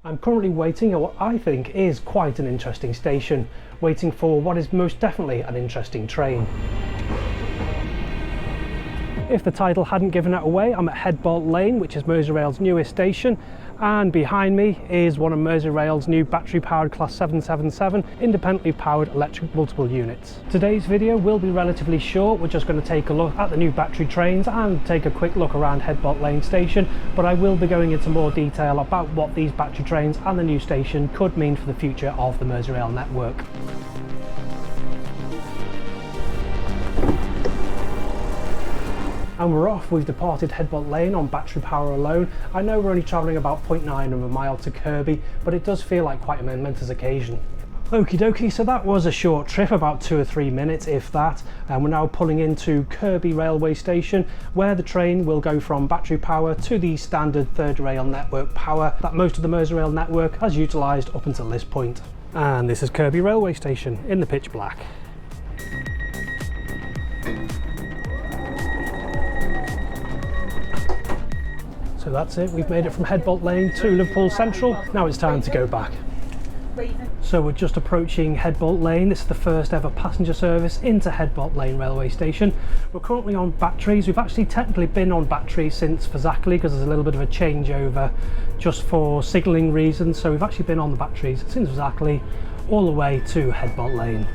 I'm currently waiting at what I think is quite an interesting station, waiting for what is most definitely an interesting train. If the title hadn't given it away, I'm at Headbolt Lane, which is Merseyrail's newest station, and behind me is one of Merseyrail's new battery-powered Class 777 independently powered electric multiple units. Today's video will be relatively short. We're just going to take a look at the new battery trains and take a quick look around Headbolt Lane station, but I will be going into more detail about what these battery trains and the new station could mean for the future of the Merseyrail network. And we're off. We've departed Headbolt Lane on battery power alone. I know we're only travelling about 0.9 of a mile to Kirkby, but it does feel like quite a momentous occasion. Okie dokie, so that was a short trip, about 2 or 3 minutes if that, and we're now pulling into Kirkby railway station, where the train will go from battery power to the standard third rail network power that most of the Merseyrail network has utilised up until this point. And this is Kirkby railway station in the pitch black. So that's it, we've made it from Headbolt Lane to Liverpool Central. Now it's time to go back. So we're just approaching Headbolt Lane. This is the first ever passenger service into Headbolt Lane railway station. We're currently on batteries. We've actually technically been on batteries since Fazakerley because there's a little bit of a changeover just for signalling reasons. So we've actually been on the batteries since Fazakerley all the way to Headbolt Lane.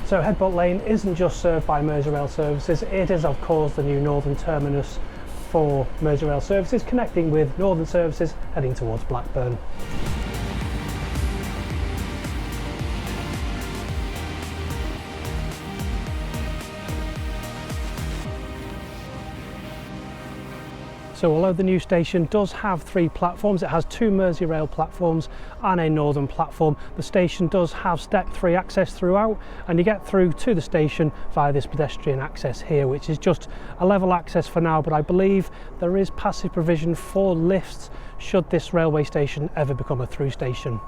So Headbolt Lane isn't just served by Merseyrail services, it is of course the new northern terminus for Merseyrail services, connecting with northern services heading towards Blackburn. So although the new station does have 3 platforms, it has 2 Merseyrail platforms and a northern platform. The station does have step 3 access throughout, and you get through to the station via this pedestrian access here, which is just a level access for now, but I believe there is passive provision for lifts should this railway station ever become a through station.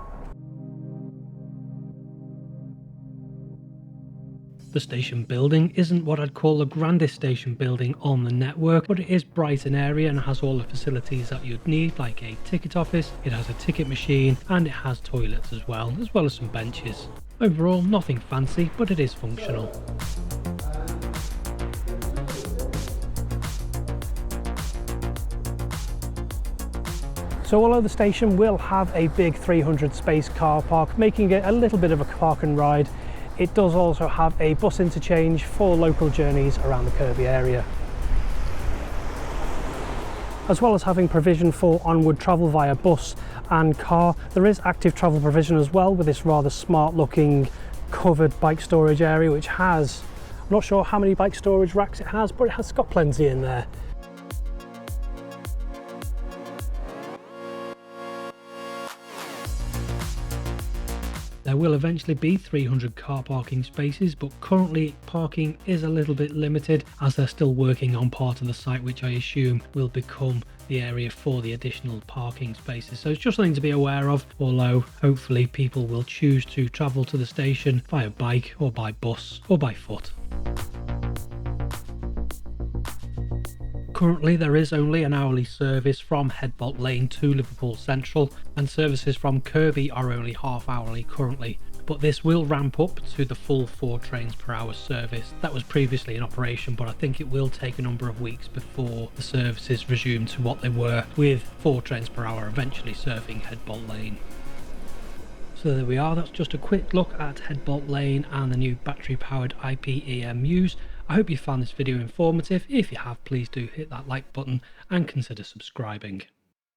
The station building isn't what I'd call the grandest station building on the network, but it is bright and airy and has all the facilities that you'd need, like a ticket office, it has a ticket machine, and it has toilets as well as some benches. Overall, nothing fancy, but it is functional. So although the station will have a big 300 space car park, making it a little bit of a park and ride, it does also have a bus interchange for local journeys around the Kirkby area. As well as having provision for onward travel via bus and car, there is active travel provision as well with this rather smart looking covered bike storage area, which has, I'm not sure how many bike storage racks it has, but it has got plenty in there. There will eventually be 300 car parking spaces, but currently parking is a little bit limited as they're still working on part of the site, which I assume will become the area for the additional parking spaces. So it's just something to be aware of, although hopefully people will choose to travel to the station via bike or by bus or by foot. Currently there is only an hourly service from Headbolt Lane to Liverpool Central, and services from Kirkby are only half hourly currently, but this will ramp up to the full 4 trains per hour service that was previously in operation, but I think it will take a number of weeks before the services resume to what they were, with 4 trains per hour eventually serving Headbolt Lane. So there we are, that's just a quick look at Headbolt Lane and the new battery powered IPEMUs. I hope you found this video informative. If you have, please do hit that like button and consider subscribing.